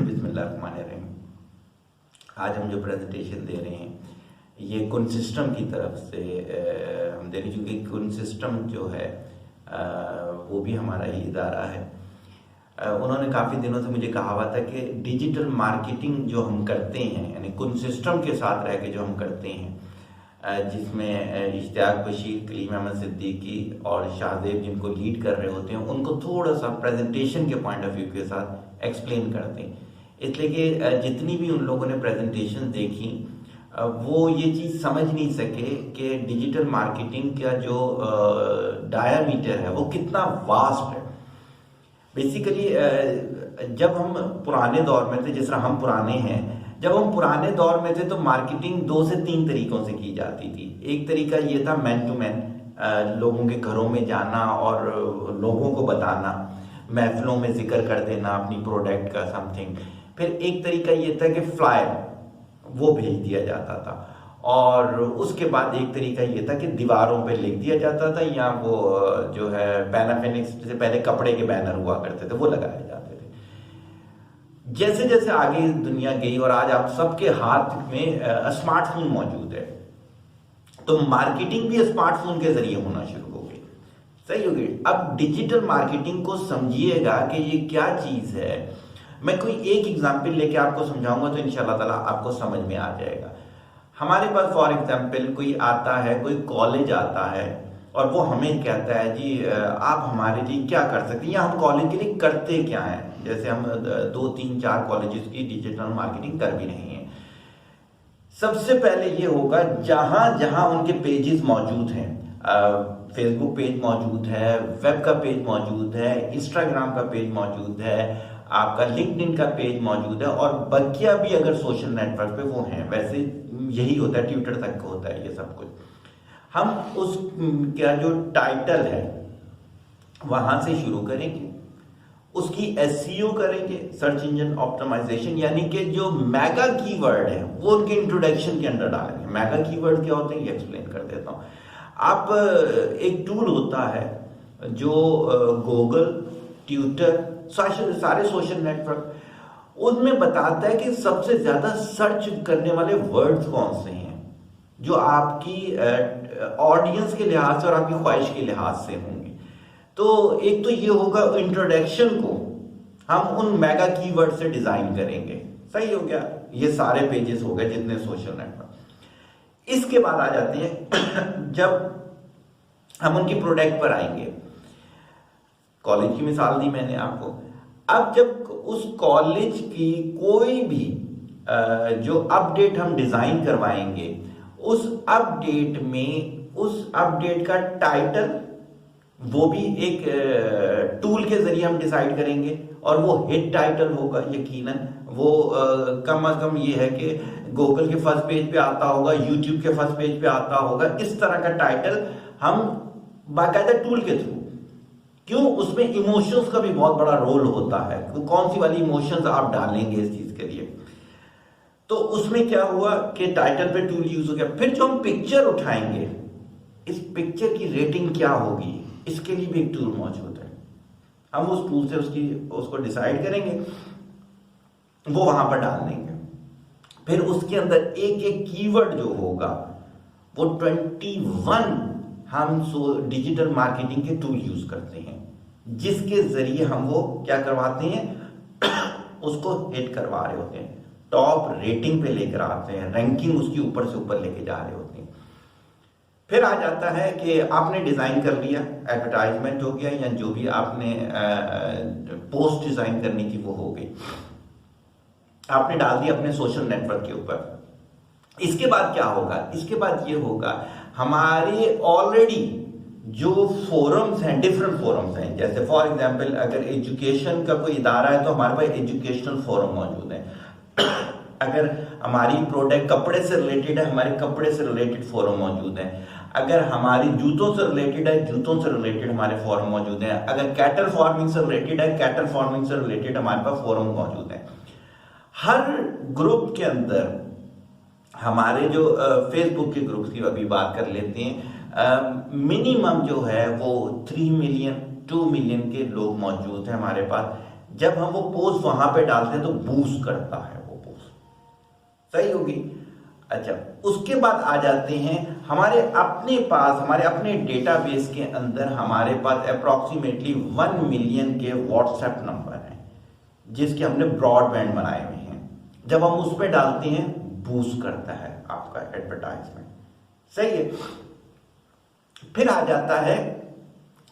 बिस्मिल्लाहिर्रहमानिर्रहीम। आज हम जो प्रेजेंटेशन दे रहे हैं ये कुन सिस्टम की तरफ से हम दे रहे हैं, क्योंकि कुन सिस्टम जो है वो भी हमारा ही इदारा है। उन्होंने काफ़ी दिनों से मुझे कहा हुआ था कि डिजिटल मार्केटिंग जो हम करते हैं, यानी कुन सिस्टम के साथ रह के जो हम करते हैं, जिसमें इश्तियाक बशीर, कलीम अहमद सिद्दीकी और शाहजेब जिनको लीड कर रहे होते हैं, उनको थोड़ा सा प्रेजेंटेशन के पॉइंट ऑफ व्यू के साथ एक्सप्लेन करते हैं। इसलिए कि जितनी भी उन लोगों ने प्रेजेंटेशन देखी वो ये चीज़ समझ नहीं सके कि डिजिटल मार्केटिंग का जो डायामीटर है वो कितना वास्ट है। बेसिकली जब हम पुराने दौर में थे, जिस तरह हम पुराने हैं, जब हम पुराने दौर में थे तो मार्केटिंग 2 से 3 तरीकों से की जाती थी। एक तरीका ये था मैन टू मैन, लोगों के घरों में जाना और लोगों को बताना, महफिलों में जिक्र कर देना अपनी प्रोडक्ट का समथिंग। फिर एक तरीका ये था कि फ्लायर वो भेज दिया जाता था, और उसके बाद एक तरीका ये था कि दीवारों पे लिख दिया जाता था, या वो जो है पैनाफिनिक्स से पहले कपड़े के बैनर हुआ करते थे वो लगाए जाते थे। जैसे जैसे आगे दुनिया गई और आज आप सबके हाथ में स्मार्टफोन मौजूद है, तो मार्केटिंग भी स्मार्टफोन के जरिए होना शुरू हो गई। सही हो गई। अब डिजिटल मार्केटिंग को समझिएगा कि ये क्या चीज है। मैं कोई एक एग्जाम्पल लेके आपको समझाऊंगा तो इंशाल्लाह ताला आपको समझ में आ जाएगा। हमारे पास फॉर एग्जाम्पल कोई आता है, कोई कॉलेज आता है और वो हमें कहता है जी आप हमारे लिए क्या कर सकते हैं, या हम कॉलेज के लिए करते क्या हैं। जैसे हम 2, 3, 4 कॉलेजेस की डिजिटल मार्केटिंग कर भी रहे हैं। सबसे पहले ये होगा जहां जहां उनके पेजेस मौजूद हैं, फेसबुक पेज मौजूद है, वेब का पेज मौजूद है, इंस्टाग्राम का पेज मौजूद है, आपका लिंक्डइन का पेज मौजूद है, और बकिया भी अगर सोशल नेटवर्क पे वो हैं। वैसे यही होता है, ट्विटर तक का होता है ये सब कुछ। हम उस क्या जो टाइटल है वहां से शुरू करेंगे, उसकी एसईओ करेंगे, सर्च इंजन ऑप्टिमाइजेशन, यानी कि जो मेगा कीवर्ड है वो उनके इंट्रोडक्शन के अंदर डालेंगे। मेगा कीवर्ड क्या होते हैं ये एक्सप्लेन कर देता हूं। आप एक टूल होता है जो गूगल, ट्विटर, सारे सोशल नेटवर्क, उनमें बताता है कि सबसे ज्यादा सर्च करने वाले वर्ड्स कौन से हैं जो आपकी ऑडियंस के लिहाज से और आपकी ख्वाहिश के लिहाज से होंगे। तो एक तो ये होगा, इंट्रोडक्शन को हम उन मेगा कीवर्ड से डिजाइन करेंगे। सही हो गया। ये सारे पेजेस हो गए जितने सोशल नेटवर्क। इसके बाद आ जाते हैं जब हम उनकी प्रोडक्ट पर आएंगे। कॉलेज की मिसाल दी मैंने आपको। अब जब उस कॉलेज की कोई भी जो अपडेट हम डिजाइन करवाएंगे, उस अपडेट में उस अपडेट का टाइटल वो भी एक टूल के जरिए हम डिसाइड करेंगे, और वो हिट टाइटल होगा। यकीनन वो कम से कम ये है कि गूगल के फर्स्ट पेज पे आता होगा, यूट्यूब के फर्स्ट पेज पे आता होगा। इस तरह का टाइटल हम बाकायदा टूल के थ्रू, क्यों, उसमें इमोशंस का भी बहुत बड़ा रोल होता है। कौन सी वाली इमोशंस आप डालेंगे इस चीज के लिए। तो उसमें क्या हुआ कि टाइटल पे टूल यूज हो गया। फिर जो हम पिक्चर उठाएंगे, इस पिक्चर की रेटिंग क्या होगी, इसके लिए भी एक टूल मौजूद है। हम उस टूल से उसको डिसाइड करेंगे, वो वहां पर डाल देंगे। फिर उसके अंदर एक एक कीवर्ड जो होगा वो 21 हम डिजिटल मार्केटिंग के टूल यूज करते हैं, जिसके जरिए हम वो क्या करवाते हैं उसको हिट करवा रहे होते हैं, टॉप रेटिंग पे लेकर आते हैं, रैंकिंग उसकी ऊपर से ऊपर लेके जा रहे होते हैं। फिर आ जाता है कि आपने डिजाइन कर लिया, एडवर्टाइजमेंट हो गया, या जो भी आपने पोस्ट डिजाइन करनी थी वो हो गई, आपने डाल दिया अपने सोशल नेटवर्क के ऊपर। इसके बाद क्या होगा, इसके बाद ये होगा हमारे ऑलरेडी जो फोरम्स हैं, डिफरेंट फोरम्स हैं। जैसे फॉर एग्जांपल अगर एजुकेशन का कोई इदारा है तो हमारे पास एजुकेशनल फोरम मौजूद है। अगर हमारी प्रोडक्ट कपड़े से रिलेटेड है, हमारे कपड़े से रिलेटेड फोरम मौजूद है। अगर हमारी जूतों से रिलेटेड है, जूतों से रिलेटेड हमारे फोरम मौजूद है। अगर कैटल फार्मिंग से रिलेटेड है, कैटल फार्मिंग से रिलेटेड हमारे पास फोरम मौजूद है। हर ग्रुप के अंदर हमारे जो फेसबुक के ग्रुप्स की अभी बात कर लेते हैं, मिनिमम जो है वो 3 मिलियन 2 मिलियन के लोग मौजूद हैं हमारे पास, जब हम वो पोस्ट वहां पे डालते हैं तो बूस्ट करता है वो पोस्ट। सही होगी। अच्छा, उसके बाद आ जाते हैं हमारे अपने डेटाबेस के अंदर हमारे पास अप्रोक्सीमेटली 1 मिलियन के व्हाट्सएप नंबर हैं जिसके हमने ब्रॉडबैंड बनाए हुए हैं। जब हम उस पर डालते हैं बूस्ट करता है आपका एडवर्टाइजमेंट। सही है। फिर आ जाता है,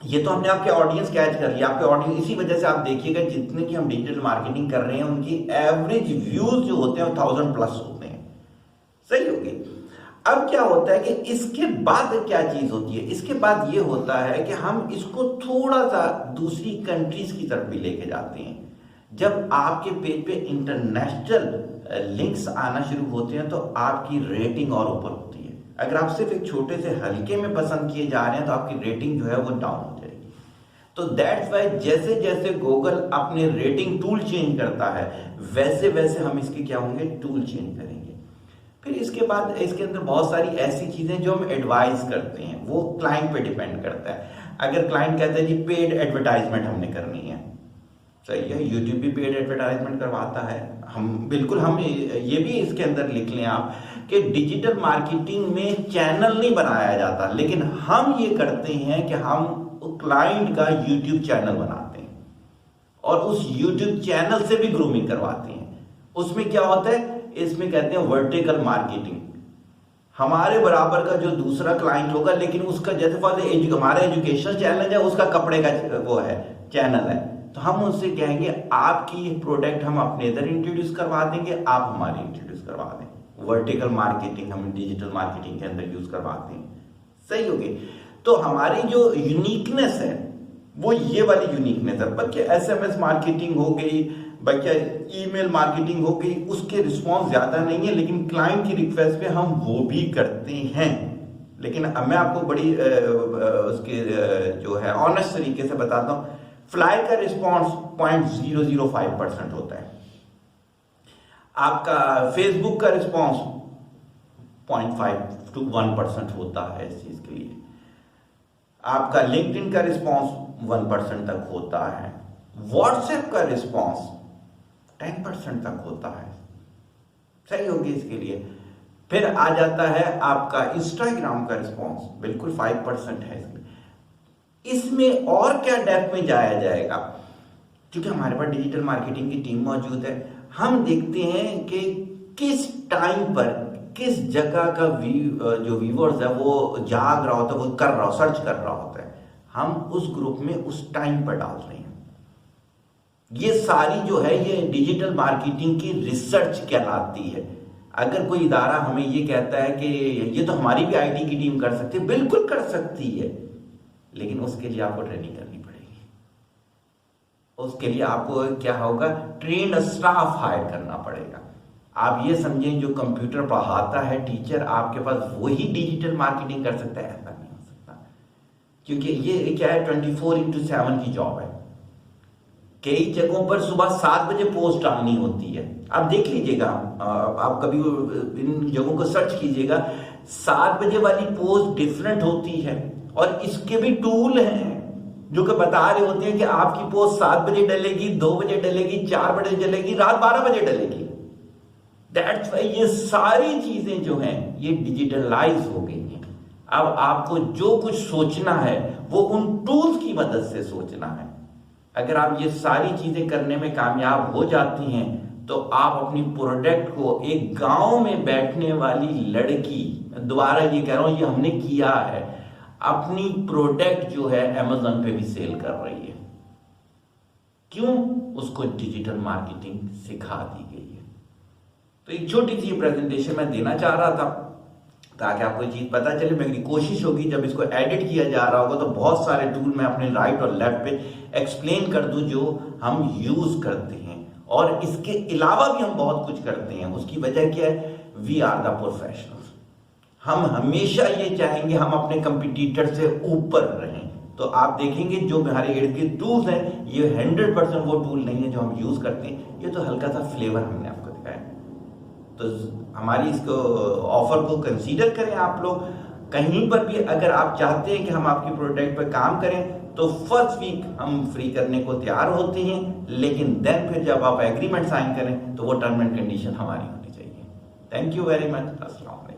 ये तो हमने आपके ऑडियंस कैच कर लिया, आपके ऑडियंस, इसी वजह से आप देखिएगा जितने की हम डिजिटल मार्केटिंग कर रहे हैं उनकी एवरेज व्यूज जो होते हैं 1000 प्लस होते हैं। सही होगी। अब क्या होता है कि इसके बाद क्या चीज होती है, इसके बाद ये होता है कि हम इसको थोड़ा सा दूसरी कंट्रीज की तरफ भी लेके जाते हैं। जब आपके पेज पे इंटरनेशनल लिंक्स आना शुरू होते हैं तो आपकी रेटिंग और ऊपर होती है। अगर आप सिर्फ एक छोटे से हल्के में पसंद किए जा रहे हैं तो आपकी रेटिंग जो है वो डाउन हो जाएगी। तो दैट्स वाई जैसे जैसे गूगल अपने रेटिंग टूल चेंज करता है वैसे वैसे हम इसके क्या होंगे, टूल चेंज करेंगे। फिर इसके बाद इसके अंदर बहुत सारी ऐसी चीजें जो हम एडवाइस करते हैं, वो क्लाइंट पे डिपेंड करता है। अगर क्लाइंट कहता है जी पेड एडवर्टाइजमेंट हमने करनी है, सही है, यूट्यूब भी पेड एडवर्टाइजमेंट करवाता है, हम ये भी इसके अंदर लिख लें आप कि डिजिटल मार्केटिंग में चैनल नहीं बनाया जाता, लेकिन हम ये करते हैं कि हम क्लाइंट का यूट्यूब चैनल बनाते हैं और उस यूट्यूब चैनल से भी ग्रूमिंग करवाते हैं। उसमें क्या होता है, इसमें कहते हैं वर्टिकल मार्केटिंग। हमारे बराबर का जो दूसरा क्लाइंट होगा, लेकिन उसका जैसे हमारा एजुकेशनल चैनल है, उसका कपड़े का वो है चैनल है, तो हम उससे कहेंगे आपकी प्रोडक्ट हम अपने इधर इंट्रोड्यूस करवा देंगे, आप हमारी इंट्रोड्यूस करवा दें। वर्टिकल मार्केटिंग हम डिजिटल मार्केटिंग के अंदर यूज करवाते हैं। सही होगी। तो हमारी जो यूनिकनेस है वो ये वाली यूनिकनेस है। बाकी एसएमएस मार्केटिंग हो गई, बाकी ईमेल मार्केटिंग हो गई, उसके रिस्पॉन्स ज्यादा नहीं है, लेकिन क्लाइंट की रिक्वेस्ट पे हम वो भी करते हैं। लेकिन मैं आपको बड़ी उसके जो है ऑनेस्ट तरीके से बताता हूं, फ्लाई का रिस्पॉन्स 0.005% होता है, आपका फेसबुक का रिस्पॉन्स 0.5 to 1% होता है इस चीज के लिए, आपका लिंक्डइन का रिस्पॉन्स 1% तक होता है, व्हाट्सएप का रिस्पॉन्स 10% तक होता है। सही होगी इसके लिए। फिर आ जाता है आपका इंस्टाग्राम का रिस्पॉन्स, बिल्कुल 5% है इसके लिए। इसमें और क्या डेप्थ में जाया जाएगा, क्योंकि हमारे पास डिजिटल मार्केटिंग की टीम मौजूद है, हम देखते हैं कि किस टाइम पर किस जगह का जो व्यूअर्स है वो जाग रहा होता है, वो कर रहा, सर्च कर रहा होता है, हम उस ग्रुप में उस टाइम पर डाल रहे हैं। ये सारी जो है ये डिजिटल मार्केटिंग की रिसर्च कहलाती है। अगर कोई इदारा हमें ये कहता है कि ये तो हमारी भी आईटी की टीम कर सकती है, बिल्कुल कर सकती है, लेकिन उसके लिए आपको ट्रेनिंग करनी पड़ेगी। उसके लिए आपको क्या होगा, ट्रेन्ड स्टाफ हायर करना पड़ेगा। आप ये समझें जो कंप्यूटर पढ़ाता है टीचर, आपके पास वही डिजिटल मार्केटिंग कर सकता है, ऐसा नहीं हो सकता। क्योंकि ये क्या है, 24/7 की जॉब है। कई जगहों पर सुबह 7 बजे पोस्ट डालनी होती है। आप देख लीजिएगा, आप कभी इन जगहों को सर्च कीजिएगा, 7 बजे वाली पोस्ट डिफरेंट होती है, और इसके भी टूल हैं जो कि बता रहे होते हैं कि आपकी पोस्ट 7 बजे डलेगी, 2 बजे डलेगी, 4 बजे डलेगी, रात 12 बजे डलेगी। दैट्स वाई ये सारी चीजें जो हैं ये डिजिटलाइज हो गई हैं। अब आपको जो कुछ सोचना है वो उन टूल्स की मदद से सोचना है। अगर आप ये सारी चीजें करने में कामयाब हो जाती हैं तो आप अपनी प्रोडक्ट को एक गांव में बैठने वाली लड़की, दोबारा ये कह रहा हूं, ये हमने किया है, अपनी प्रोडक्ट जो है अमेज़न पे भी सेल कर रही है। क्यों? उसको डिजिटल मार्केटिंग सिखा दी गई है। तो एक छोटी सी प्रेजेंटेशन मैं देना चाह रहा था ताकि आपको ये चीज पता चले। मेरी कोशिश होगी जब इसको एडिट किया जा रहा होगा तो बहुत सारे टूल मैं अपने राइट और लेफ्ट पे एक्सप्लेन कर दूं जो हम यूज करते हैं, और इसके अलावा भी हम बहुत कुछ करते हैं। उसकी वजह क्या है, वी आर द प्रोफेशनल्स। हम हमेशा ये चाहेंगे हम अपने कंपटीटर से ऊपर रहें। तो आप देखेंगे जो हमारे इर्द गिर्द टूल्स हैं ये 100% वो टूल नहीं है जो हम यूज करते हैं, ये तो हल्का सा फ्लेवर हमने आपको दिखाया। तो हमारी इसको ऑफर को कंसीडर करें आप लोग। कहीं पर भी अगर आप चाहते हैं कि हम आपकी प्रोडक्ट पर काम करें तो फर्स्ट वीक हम फ्री करने को तैयार होते हैं, लेकिन देन फिर जब आप एग्रीमेंट साइन करें तो वो टर्म एंड कंडीशन हमारी होनी चाहिए। Thank you very much. अस्सलाम वालेकुम।